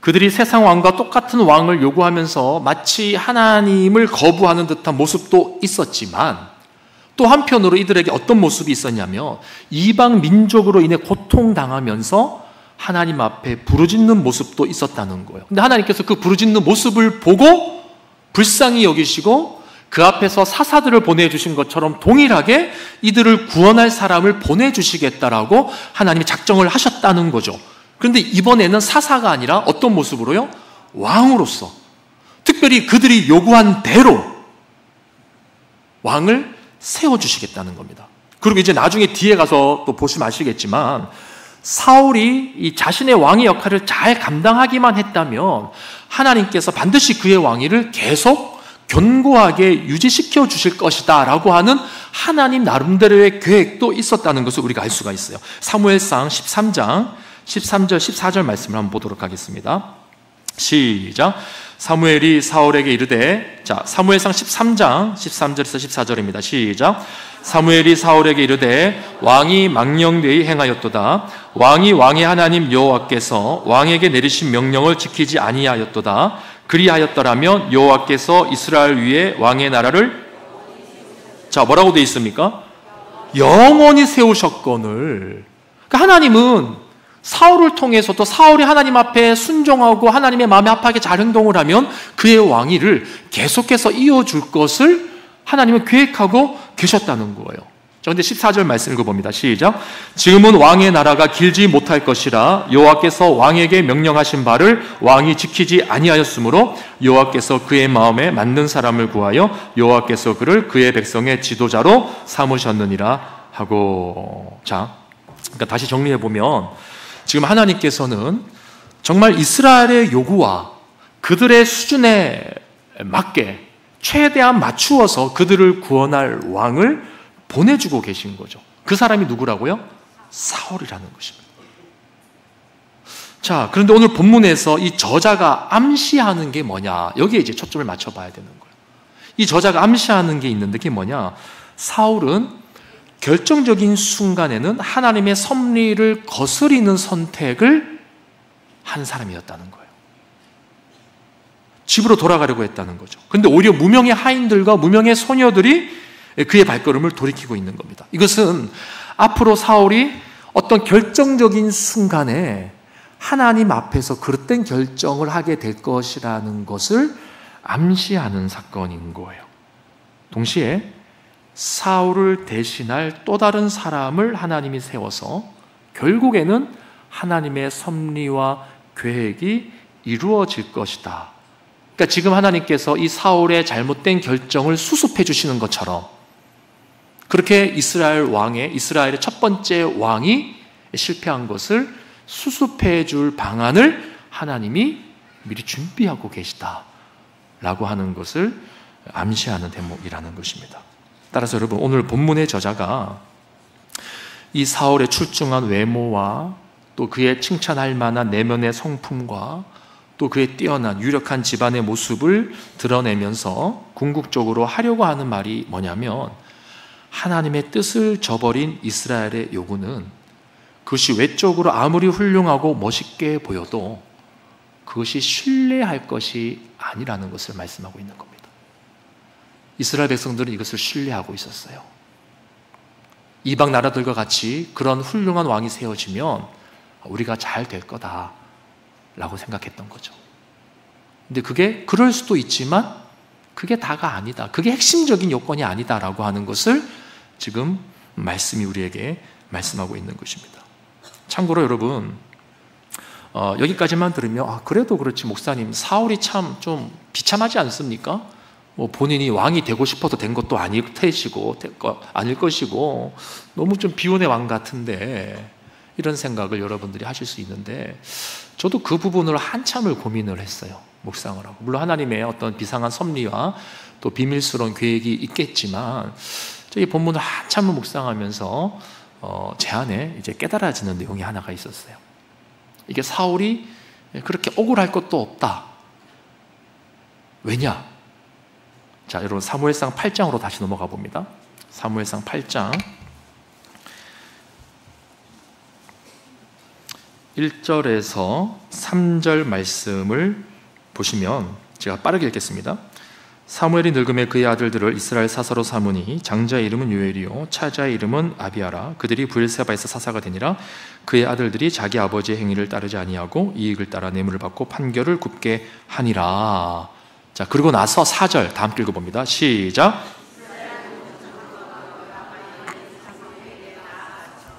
그들이 세상 왕과 똑같은 왕을 요구하면서 마치 하나님을 거부하는 듯한 모습도 있었지만, 또 한편으로 이들에게 어떤 모습이 있었냐면 이방 민족으로 인해 고통당하면서 하나님 앞에 부르짖는 모습도 있었다는 거예요. 근데 하나님께서 그 부르짖는 모습을 보고 불쌍히 여기시고 그 앞에서 사사들을 보내주신 것처럼 동일하게 이들을 구원할 사람을 보내주시겠다라고 하나님이 작정을 하셨다는 거죠. 그런데 이번에는 사사가 아니라 어떤 모습으로요? 왕으로서, 특별히 그들이 요구한 대로 왕을 세워주시겠다는 겁니다. 그리고 이제 나중에 뒤에 가서 또 보시면 아시겠지만, 사울이 이 자신의 왕의 역할을 잘 감당하기만 했다면 하나님께서 반드시 그의 왕위를 계속 견고하게 유지시켜 주실 것이다 라고 하는 하나님 나름대로의 계획도 있었다는 것을 우리가 알 수가 있어요. 사무엘상 13장 13절 14절 말씀을 한번 보도록 하겠습니다. 시작. 사무엘이 사울에게 이르되, 자, 사무엘상 13장 13절에서 14절입니다. 시작. 사무엘이 사울에게 이르되 왕이 망령되이 행하였도다. 왕이 왕의 하나님 여호와께서 왕에게 내리신 명령을 지키지 아니하였도다. 그리하였더라면 여호와께서 이스라엘 위에 왕의 나라를, 자, 뭐라고 되어 있습니까? 영원히 세우셨거늘. 그러니까 하나님은 사울을 통해서도 사울이 하나님 앞에 순종하고 하나님의 마음에 합하게 잘 행동을 하면 그의 왕위를 계속해서 이어줄 것을 하나님은 계획하고 계셨다는 거예요. 자, 근데 14절 말씀 읽어봅니다. 시작. 지금은 왕의 나라가 길지 못할 것이라 여호와께서 왕에게 명령하신 바를 왕이 지키지 아니하였으므로 여호와께서 그의 마음에 맞는 사람을 구하여 여호와께서 그를 그의 백성의 지도자로 삼으셨느니라 하고. 자, 그러니까 다시 정리해 보면 지금 하나님께서는 정말 이스라엘의 요구와 그들의 수준에 맞게 최대한 맞추어서 그들을 구원할 왕을 보내주고 계신 거죠. 그 사람이 누구라고요? 사울이라는 것입니다. 자, 그런데 오늘 본문에서 이 저자가 암시하는 게 뭐냐? 여기에 이제 초점을 맞춰봐야 되는 거예요. 이 저자가 암시하는 게 있는데 그게 뭐냐? 사울은 결정적인 순간에는 하나님의 섭리를 거스리는 선택을 한 사람이었다는 거예요. 집으로 돌아가려고 했다는 거죠. 그런데 오히려 무명의 하인들과 무명의 소녀들이 그의 발걸음을 돌이키고 있는 겁니다. 이것은 앞으로 사울이 어떤 결정적인 순간에 하나님 앞에서 그릇된 결정을 하게 될 것이라는 것을 암시하는 사건인 거예요. 동시에 사울을 대신할 또 다른 사람을 하나님이 세워서 결국에는 하나님의 섭리와 계획이 이루어질 것이다. 그러니까 지금 하나님께서 이 사울의 잘못된 결정을 수습해 주시는 것처럼 그렇게 이스라엘의 첫 번째 왕이 실패한 것을 수습해 줄 방안을 하나님이 미리 준비하고 계시다라고 하는 것을 암시하는 대목이라는 것입니다. 따라서 여러분, 오늘 본문의 저자가 이 사울의 출중한 외모와 또 그의 칭찬할 만한 내면의 성품과 또 그의 뛰어난 유력한 집안의 모습을 드러내면서 궁극적으로 하려고 하는 말이 뭐냐면, 하나님의 뜻을 저버린 이스라엘의 요구는 그것이 외적으로 아무리 훌륭하고 멋있게 보여도 그것이 신뢰할 것이 아니라는 것을 말씀하고 있는 겁니다. 이스라엘 백성들은 이것을 신뢰하고 있었어요. 이방 나라들과 같이 그런 훌륭한 왕이 세워지면 우리가 잘 될 거다라고 생각했던 거죠. 근데 그게 그럴 수도 있지만 그게 다가 아니다. 그게 핵심적인 요건이 아니다라고 하는 것을 지금 말씀이 우리에게 말씀하고 있는 것입니다. 참고로 여러분, 여기까지만 들으면 그래도 그렇지 목사님, 사울이 참 좀 비참하지 않습니까? 뭐 본인이 왕이 되고 싶어서 된 것도 아닐 것이고 너무 좀 비운의 왕 같은데, 이런 생각을 여러분들이 하실 수 있는데, 저도 그 부분을 한참을 고민을 했어요. 묵상을 하고. 물론 하나님의 어떤 비상한 섭리와 또 비밀스러운 계획이 있겠지만, 이 본문을 한참을 묵상하면서 제 안에 이제 깨달아지는 내용이 하나가 있었어요. 이게 사울이 그렇게 억울할 것도 없다. 왜냐? 자, 여러분 사무엘상 8장으로 다시 넘어가 봅니다. 사무엘상 8장 1절에서 3절 말씀을 보시면 제가 빠르게 읽겠습니다. 사무엘이 늙음에 그의 아들들을 이스라엘 사사로 삼으니 장자의 이름은 요엘이요 차자의 이름은 아비아라. 그들이 브엘세바에서 사사가 되니라. 그의 아들들이 자기 아버지의 행위를 따르지 아니하고 이익을 따라 뇌물을 받고 판결을 굽게 하니라. 자, 그리고 나서 4절 다 함께 읽어봅니다. 시작.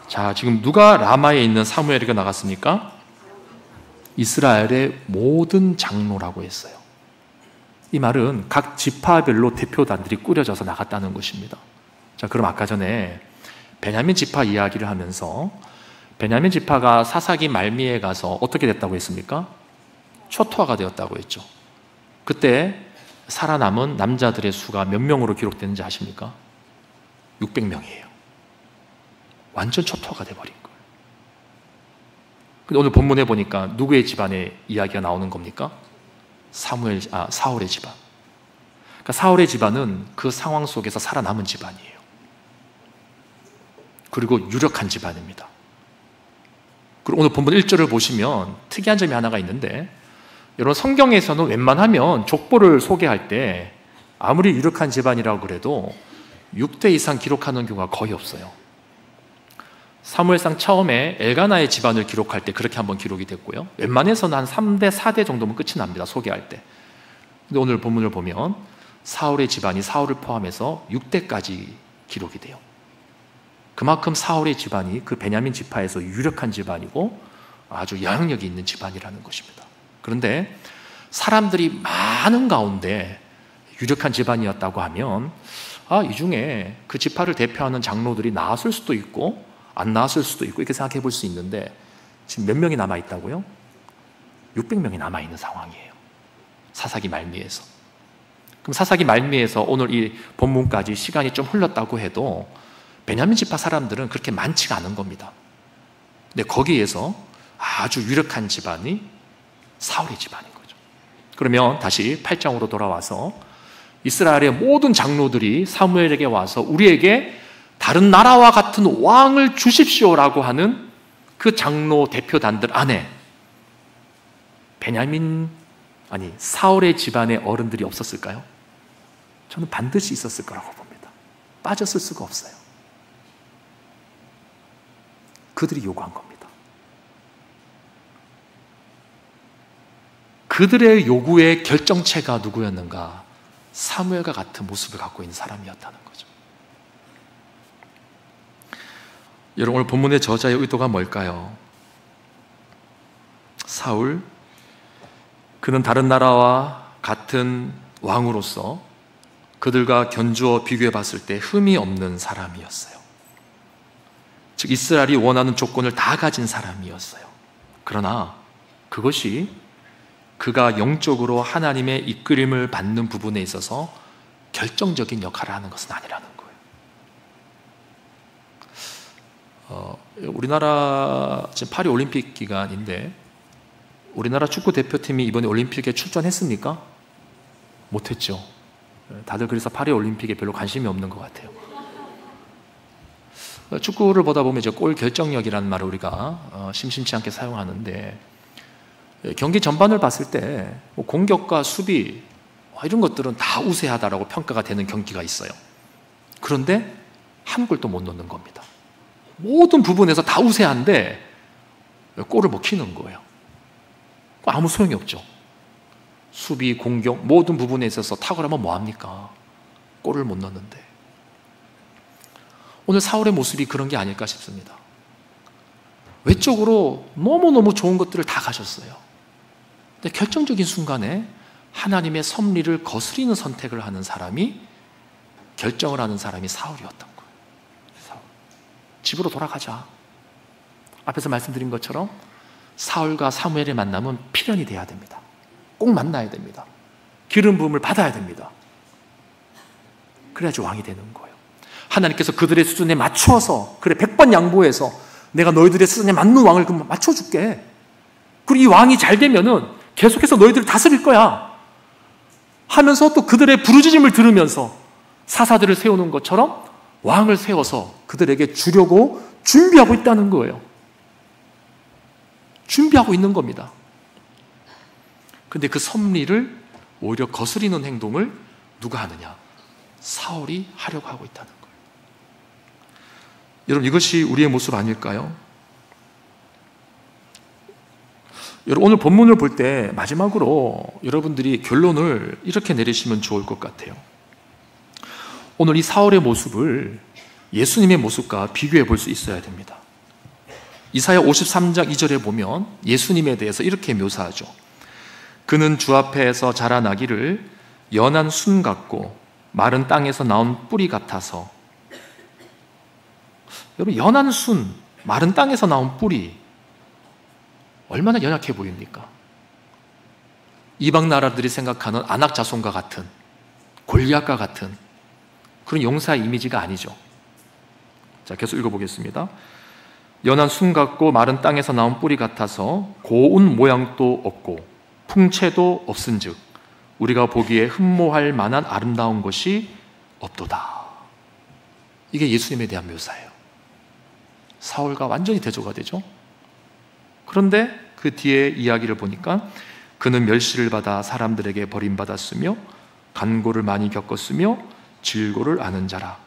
자, 지금 누가 라마에 있는 사무엘에게 나갔습니까? 이스라엘의 모든 장로라고 했어요. 이 말은 각 지파별로 대표단들이 꾸려져서 나갔다는 것입니다. 자, 그럼 아까 전에 베냐민 지파 이야기를 하면서 베냐민 지파가 사사기 말미에 가서 어떻게 됐다고 했습니까? 초토화가 되었다고 했죠. 그때 살아남은 남자들의 수가 몇 명으로 기록되는지 아십니까? 600명이에요. 완전 초토화가 돼버린 거예요. 근데 오늘 본문에 보니까 누구의 집안의 이야기가 나오는 겁니까? 사울의 집안. 그러니까 사울의 집안은 그 상황 속에서 살아남은 집안이에요. 그리고 유력한 집안입니다. 그리고 오늘 본문 1절을 보시면 특이한 점이 하나가 있는데, 여러분 성경에서는 웬만하면 족보를 소개할 때 아무리 유력한 집안이라고 그래도 6대 이상 기록하는 경우가 거의 없어요. 사무엘상 처음에 엘가나의 집안을 기록할 때 그렇게 한번 기록이 됐고요. 웬만해서는 한 3대, 4대 정도면 끝이 납니다. 소개할 때. 근데 오늘 본문을 보면 사울의 집안이 사울을 포함해서 6대까지 기록이 돼요. 그만큼 사울의 집안이 그 베냐민 지파에서 유력한 집안이고 아주 영향력이 있는 집안이라는 것입니다. 그런데 사람들이 많은 가운데 유력한 집안이었다고 하면 이 중에 그 지파를 대표하는 장로들이 나왔을 수도 있고 안 나왔을 수도 있고 이렇게 생각해 볼 수 있는데, 지금 몇 명이 남아있다고요? 600명이 남아있는 상황이에요. 사사기 말미에서. 그럼 사사기 말미에서 오늘 이 본문까지 시간이 좀 흘렀다고 해도 베냐민 지파 사람들은 그렇게 많지가 않은 겁니다. 근데 거기에서 아주 유력한 집안이 사울의 집안인 거죠. 그러면 다시 8장으로 돌아와서 이스라엘의 모든 장로들이 사무엘에게 와서 우리에게 다른 나라와 같은 왕을 주십시오라고 하는 그 장로 대표단들 안에 사울의 집안의 어른들이 없었을까요? 저는 반드시 있었을 거라고 봅니다. 빠졌을 수가 없어요. 그들이 요구한 겁니다. 그들의 요구의 결정체가 누구였는가? 사무엘과 같은 모습을 갖고 있는 사람이었다는 거죠. 여러분, 오늘 본문의 저자의 의도가 뭘까요? 사울, 그는 다른 나라와 같은 왕으로서 그들과 견주어 비교해 봤을 때 흠이 없는 사람이었어요. 즉 이스라엘이 원하는 조건을 다 가진 사람이었어요. 그러나 그것이 그가 영적으로 하나님의 이끌림을 받는 부분에 있어서 결정적인 역할을 하는 것은 아니라는 거예요. 우리나라 지금 파리 올림픽 기간인데 우리나라 축구 대표팀이 이번에 올림픽에 출전했습니까? 못했죠. 다들 그래서 파리 올림픽에 별로 관심이 없는 것 같아요. 축구를 보다 보면 이제 골 결정력이라는 말을 우리가 심심치 않게 사용하는데, 경기 전반을 봤을 때 공격과 수비 이런 것들은 다 우세하다라고 평가가 되는 경기가 있어요. 그런데 한 골도 못 넣는 겁니다. 모든 부분에서 다 우세한데 골을 못 넣는 거예요. 아무 소용이 없죠. 수비, 공격 모든 부분에 있어서 탁월하면 뭐합니까? 골을 못 넣는데. 오늘 사울의 모습이 그런 게 아닐까 싶습니다. 외적으로 너무너무 좋은 것들을 다 가졌어요. 근데 결정적인 순간에 하나님의 섭리를 거스리는 선택을 하는 사람이, 결정을 하는 사람이 사울이었던 거예요. 집으로 돌아가자. 앞에서 말씀드린 것처럼 사울과 사무엘의 만남은 필연이 돼야 됩니다. 꼭 만나야 됩니다. 기름 부음을 받아야 됩니다. 그래야지 왕이 되는 거예요. 하나님께서 그들의 수준에 맞춰서, 그래 100번 양보해서 내가 너희들의 수준에 맞는 왕을 맞춰줄게. 그리고 이 왕이 잘 되면은 계속해서 너희들을 다스릴 거야 하면서 또 그들의 부르짖음을 들으면서 사사들을 세우는 것처럼 왕을 세워서 그들에게 주려고 준비하고 있다는 거예요. 준비하고 있는 겁니다. 근데 그 섭리를 오히려 거스리는 행동을 누가 하느냐? 사울이 하려고 하고 있다는 거예요. 여러분, 이것이 우리의 모습 아닐까요? 여러분, 오늘 본문을 볼 때 마지막으로 여러분들이 결론을 이렇게 내리시면 좋을 것 같아요. 오늘 이 사울의 모습을 예수님의 모습과 비교해 볼 수 있어야 됩니다. 이사야 53장 2절에 보면 예수님에 대해서 이렇게 묘사하죠. 그는 주 앞에서 자라나기를 연한 순 같고 마른 땅에서 나온 뿌리 같아서. 여러분, 연한 순, 마른 땅에서 나온 뿌리, 얼마나 연약해 보입니까? 이방 나라들이 생각하는 안악 자손과 같은, 골리앗과 같은 그런 용사의 이미지가 아니죠. 자, 계속 읽어보겠습니다. 연한 순 같고 마른 땅에서 나온 뿌리 같아서 고운 모양도 없고 풍채도 없은즉 우리가 보기에 흠모할 만한 아름다운 것이 없도다. 이게 예수님에 대한 묘사예요. 사울과 완전히 대조가 되죠. 그런데 그 뒤에 이야기를 보니까 그는 멸시를 받아 사람들에게 버림받았으며 간고를 많이 겪었으며 질고를 아는 자라.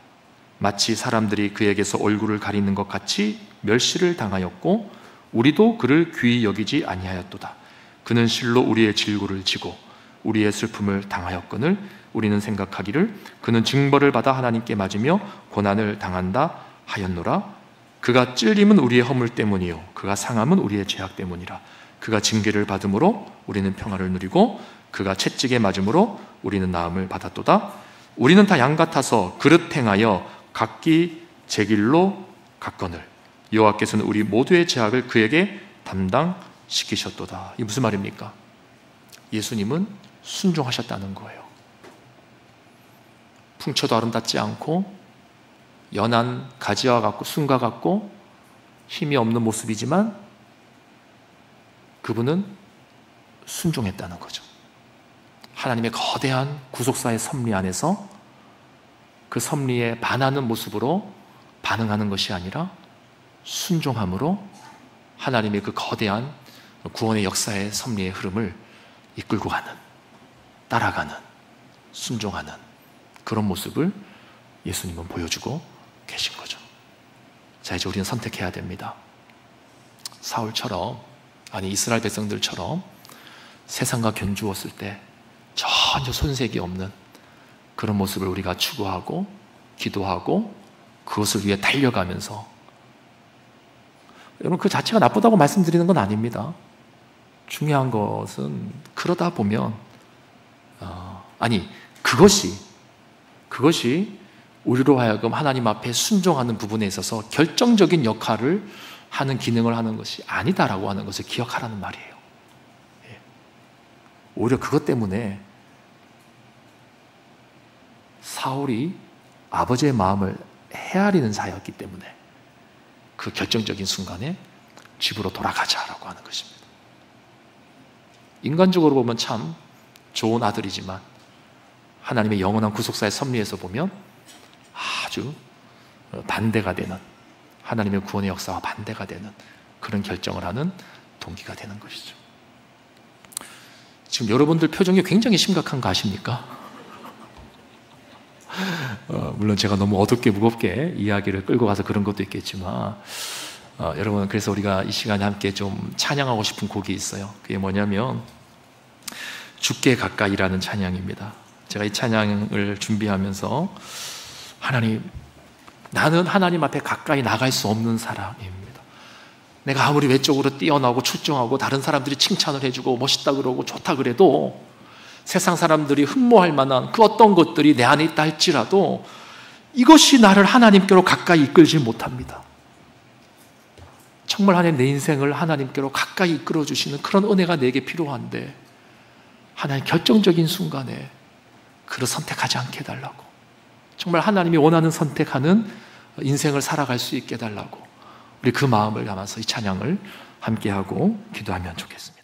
마치 사람들이 그에게서 얼굴을 가리는 것 같이 멸시를 당하였고 우리도 그를 귀히 여기지 아니하였도다. 그는 실로 우리의 질고를 지고 우리의 슬픔을 당하였거늘 우리는 생각하기를 그는 징벌을 받아 하나님께 맞으며 고난을 당한다 하였노라. 그가 찔림은 우리의 허물 때문이요 그가 상함은 우리의 죄악 때문이라. 그가 징계를 받음으로 우리는 평화를 누리고 그가 채찍에 맞음으로 우리는 나음을 받았도다. 우리는 다 양 같아서 그릇 행하여 각기 제 길로 갔거늘 여호와께서는 우리 모두의 죄악을 그에게 담당시키셨도다. 이게 무슨 말입니까? 예수님은 순종하셨다는 거예요. 풍채도 아름답지 않고 연한 가지와 같고 순과 같고 힘이 없는 모습이지만 그분은 순종했다는 거죠. 하나님의 거대한 구속사의 섭리 안에서 그 섭리에 반하는 모습으로 반응하는 것이 아니라 순종함으로 하나님의 그 거대한 구원의 역사의 섭리의 흐름을 이끌고 가는, 따라가는, 순종하는 그런 모습을 예수님은 보여주고 계신 거죠. 자, 이제 우리는 선택해야 됩니다. 사울처럼, 아니 이스라엘 백성들처럼 세상과 견주었을 때 전혀 손색이 없는 그런 모습을 우리가 추구하고 기도하고 그것을 위해 달려가면서, 여러분 그 자체가 나쁘다고 말씀드리는 건 아닙니다. 중요한 것은 그러다 보면 그것이 우리로 하여금 하나님 앞에 순종하는 부분에 있어서 결정적인 역할을 하는 기능을 하는 것이 아니다라고 하는 것을 기억하라는 말이에요. 오히려 그것 때문에 사울이 아버지의 마음을 헤아리는 자였기 때문에 그 결정적인 순간에 집으로 돌아가자라고 하는 것입니다. 인간적으로 보면 참 좋은 아들이지만 하나님의 영원한 구속사의 섭리에서 보면 아주 반대가 되는, 하나님의 구원의 역사와 반대가 되는 그런 결정을 하는 동기가 되는 것이죠. 지금 여러분들 표정이 굉장히 심각한 거 아십니까? 물론 제가 너무 어둡게 무겁게 이야기를 끌고 가서 그런 것도 있겠지만 여러분, 그래서 우리가 이 시간에 함께 좀 찬양하고 싶은 곡이 있어요. 그게 뭐냐면 주께 가까이라는 찬양입니다. 제가 이 찬양을 준비하면서 하나님, 나는 하나님 앞에 가까이 나갈 수 없는 사람입니다. 내가 아무리 외적으로 뛰어나고 출중하고 다른 사람들이 칭찬을 해주고 멋있다 그러고 좋다 그래도 세상 사람들이 흠모할 만한 그 어떤 것들이 내 안에 있다 할지라도 이것이 나를 하나님께로 가까이 이끌지 못합니다. 정말 하나님, 내 인생을 하나님께로 가까이 이끌어주시는 그런 은혜가 내게 필요한데 하나님 결정적인 순간에 그를 선택하지 않게 해달라고, 정말 하나님이 원하는 선택하는 인생을 살아갈 수 있게 해달라고, 우리 그 마음을 담아서 이 찬양을 함께하고 기도하면 좋겠습니다.